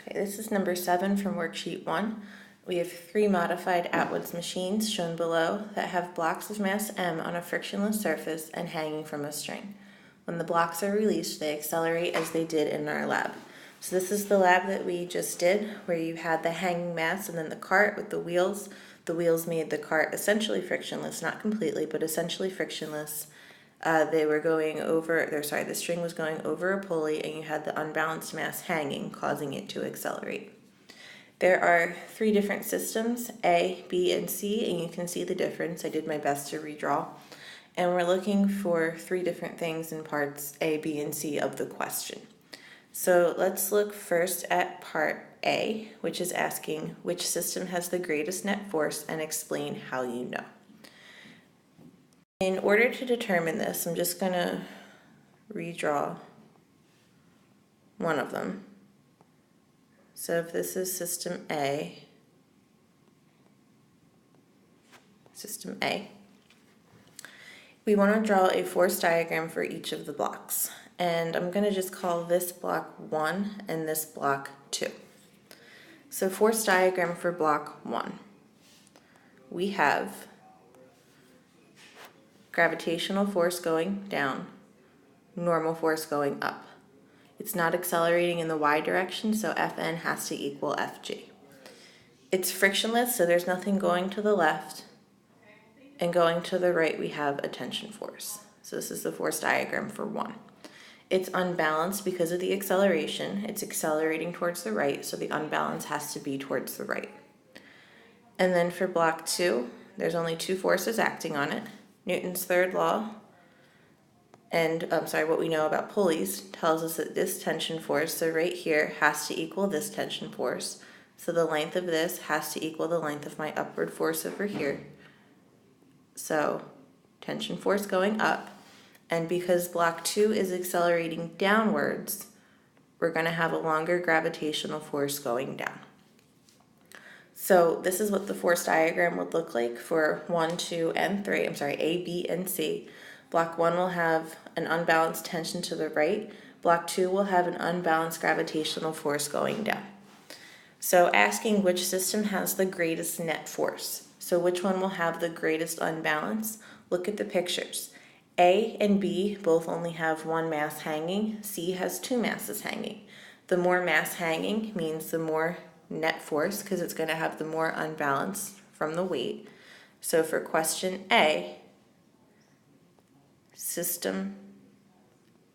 Okay, this is number 7 from worksheet 1. We have 3 modified Atwood's machines shown below that have blocks of mass m on a frictionless surface and hanging from a string. When the blocks are released, they accelerate as they did in our lab. So this is the lab that we just did, where you had the hanging mass and then the cart with the wheels. The wheels made the cart essentially frictionless, not completely, but essentially frictionless. The string was going over a pulley, and you had the unbalanced mass hanging, causing it to accelerate. There are 3 different systems, A, B, and C, and you can see the difference. I did my best to redraw. And we're looking for 3 different things in parts A, B, and C of the question. So let's look first at part A, which is asking which system has the greatest net force and explain how you know. In order to determine this, I'm just going to redraw one of them. So if this is system A, we want to draw a force diagram for each of the blocks. And I'm going to just call this block 1 and this block 2. So force diagram for block 1. We have gravitational force going down, normal force going up. It's not accelerating in the y direction, so Fn has to equal Fg. It's frictionless, so there's nothing going to the left, and going to the right we have a tension force. So this is the force diagram for 1. It's unbalanced because of the acceleration. It's accelerating towards the right, so the unbalance has to be towards the right. And then for block 2, there's only 2 forces acting on it. Newton's third law, and what we know about pulleys tells us that this tension force, so right here, has to equal this tension force. So the length of this has to equal the length of my upward force over here. So tension force going up, and because block 2 is accelerating downwards, we're going to have a longer gravitational force going down. So this is what the force diagram would look like for 1, 2, and 3. A, B, and C. Block 1 will have an unbalanced tension to the right. Block 2 will have an unbalanced gravitational force going down. So asking which system has the greatest net force. So which one will have the greatest unbalance? Look at the pictures. A and B both only have 1 mass hanging. C has 2 masses hanging. The more mass hanging means the more net force, because it's going to have the more unbalance from the weight. So for question A, system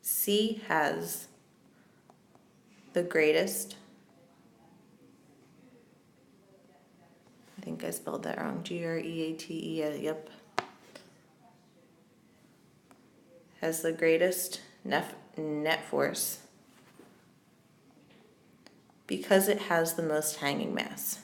C has the greatest, I think I spelled that wrong, G-R-E-A-T-E, yep, has the greatest net force because it has the most hanging mass.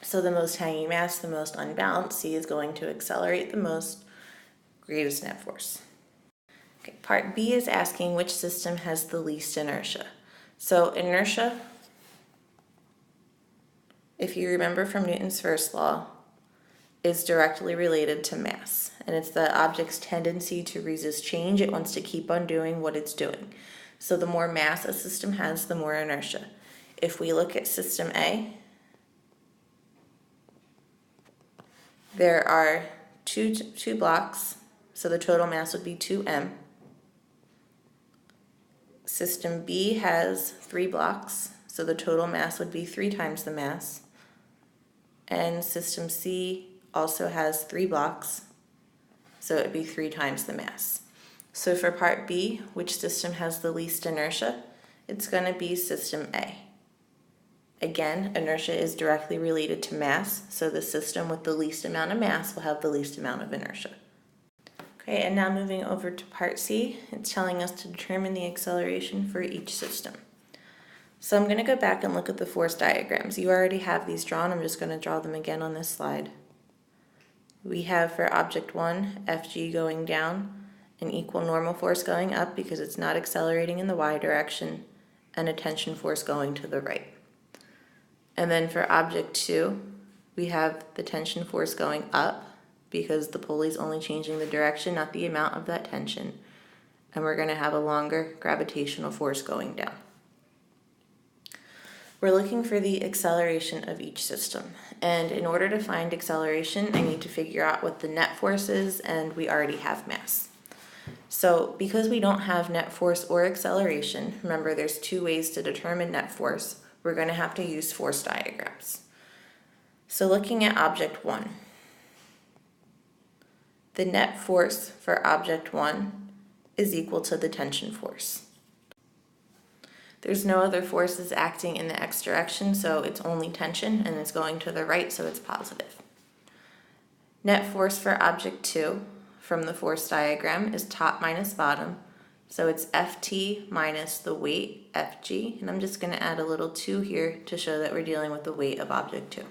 So the most hanging mass, the most unbalanced, C is going to accelerate the most, greatest net force. Okay, part B is asking which system has the least inertia. So inertia, if you remember from Newton's first law, is directly related to mass, and it's the object's tendency to resist change. It wants to keep on doing what it's doing. So the more mass a system has, the more inertia. If we look at system A, there are two blocks, so the total mass would be 2m. System B has 3 blocks, so the total mass would be 3 times the mass. And system C also has 3 blocks, so it would be 3 times the mass. So for part B, which system has the least inertia? It's going to be system A. Again, inertia is directly related to mass, so the system with the least amount of mass will have the least amount of inertia. Okay, and now moving over to part C, it's telling us to determine the acceleration for each system. So I'm going to go back and look at the force diagrams. You already have these drawn. I'm just going to draw them again on this slide. We have for object 1, Fg going down, an equal normal force going up because it's not accelerating in the y direction, and a tension force going to the right. And then for object 2, we have the tension force going up because the pulley's only changing the direction, not the amount of that tension. And we're going to have a longer gravitational force going down. We're looking for the acceleration of each system. And in order to find acceleration, I need to figure out what the net force is, and we already have mass. So because we don't have net force or acceleration, remember there's two ways to determine net force, we're going to have to use force diagrams. So looking at object 1, the net force for object 1 is equal to the tension force. There's no other forces acting in the x direction, so it's only tension, and it's going to the right, so it's positive. Net force for object 2 from the force diagram is top minus bottom, so it's Ft minus the weight, Fg, and I'm just going to add a little 2 here to show that we're dealing with the weight of object 2.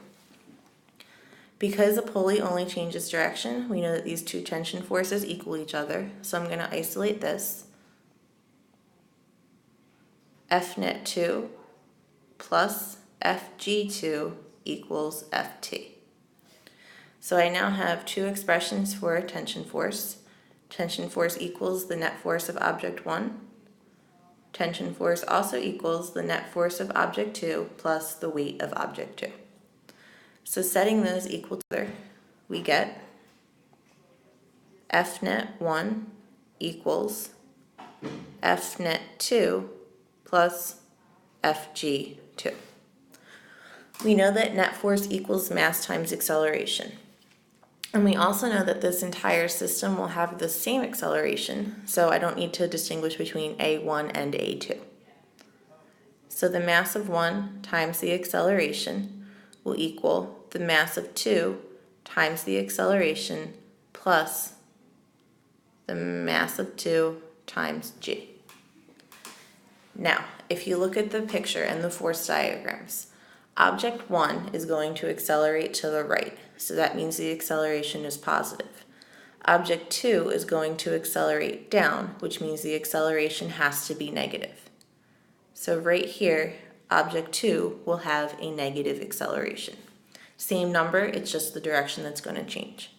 Because a pulley only changes direction, we know that these two tension forces equal each other, so I'm going to isolate this. F net 2 plus Fg2 equals Ft. So I now have two expressions for tension force. Tension force equals the net force of object 1. Tension force also equals the net force of object 2 plus the weight of object 2. So setting those equal to each other, we get F net 1 equals F net 2 plus Fg2. We know that net force equals mass times acceleration. And we also know that this entire system will have the same acceleration, so I don't need to distinguish between A1 and A2. So the mass of 1 times the acceleration will equal the mass of 2 times the acceleration plus the mass of 2 times g. Now, if you look at the picture and the force diagrams, object 1 is going to accelerate to the right, so that means the acceleration is positive. Object 2 is going to accelerate down, which means the acceleration has to be negative. So right here, object 2 will have a negative acceleration. Same number, it's just the direction that's going to change.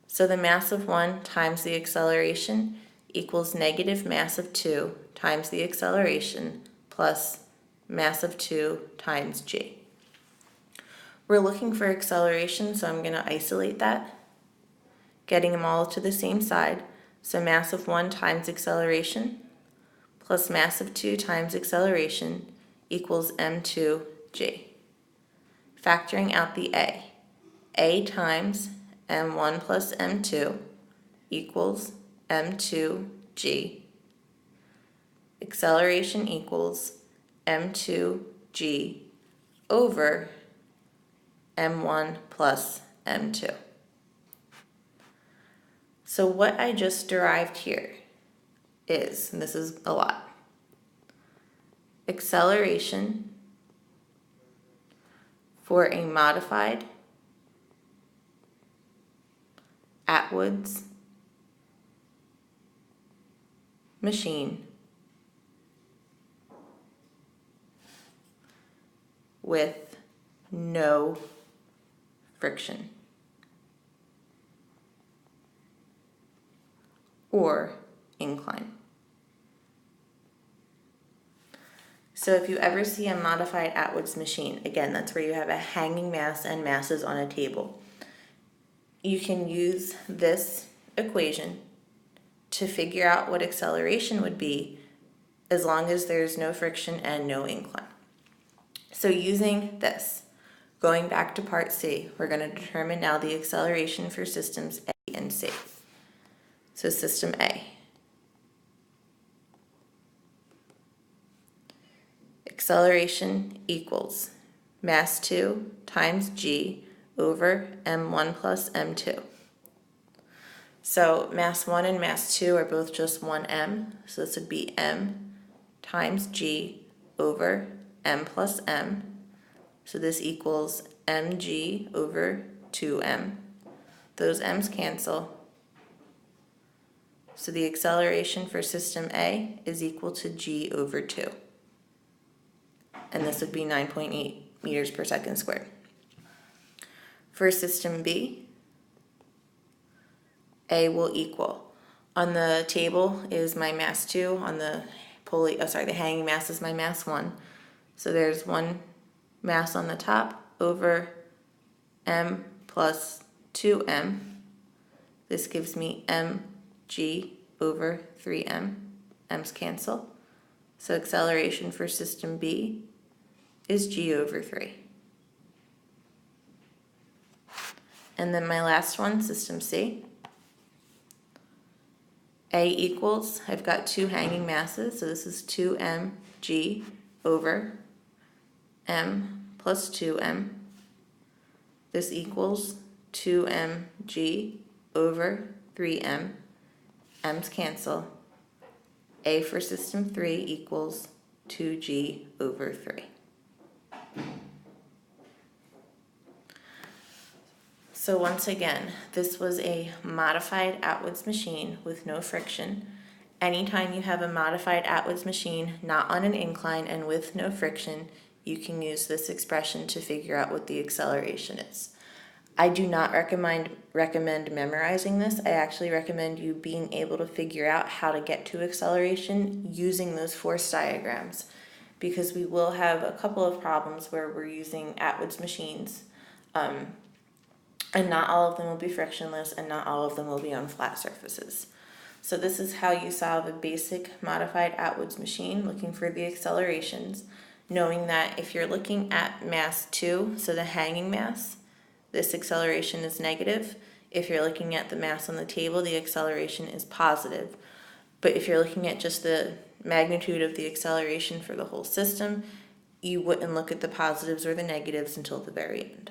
So the mass of 1 times the acceleration equals negative mass of 2 times the acceleration plus mass of 2 times g. We're looking for acceleration, so I'm going to isolate that, getting them all to the same side. So mass of 1 times acceleration plus mass of 2 times acceleration equals m2g. Factoring out the a times m1 plus m2 equals m2g. Acceleration equals m2g over m1 plus m2. So what I just derived here is, and this is a lot, acceleration for a modified Atwood's machine with no friction or incline. So if you ever see a modified Atwood's machine, again, that's where you have a hanging mass and masses on a table. You can use this equation to figure out what acceleration would be as long as there's no friction and no incline. So using this, going back to part C, we're going to determine now the acceleration for systems A and C. So system A. Acceleration equals mass 2 times g over m1 plus m2. So mass 1 and mass 2 are both just 1m, so this would be m times g over m plus m. So this equals mg over 2m. Those m's cancel. So the acceleration for system A is equal to g over 2. And this would be 9.8 meters per second squared. For system B, A will equal. On the table is my mass 2, on the the hanging mass is my mass 1. So there's one mass on the top over m plus 2m. This gives me mg over 3m. M's cancel. So acceleration for system B is g over 3. And then my last one, system C. A equals, I've got two hanging masses, so this is 2mg over m plus 2m. This equals 2mg over 3m. M's cancel. A for system 3 equals 2g over 3. So once again, this was a modified Atwood's machine with no friction. Anytime you have a modified Atwood's machine not on an incline and with no friction, you can use this expression to figure out what the acceleration is. I do not recommend memorizing this. I actually recommend you being able to figure out how to get to acceleration using those force diagrams, because we will have a couple of problems where we're using Atwood's machines. And not all of them will be frictionless, and not all of them will be on flat surfaces. So this is how you solve a basic modified Atwood's machine, looking for the accelerations, knowing that if you're looking at mass 2, so the hanging mass, this acceleration is negative. If you're looking at the mass on the table, the acceleration is positive. But if you're looking at just the magnitude of the acceleration for the whole system, you wouldn't look at the positives or the negatives until the very end.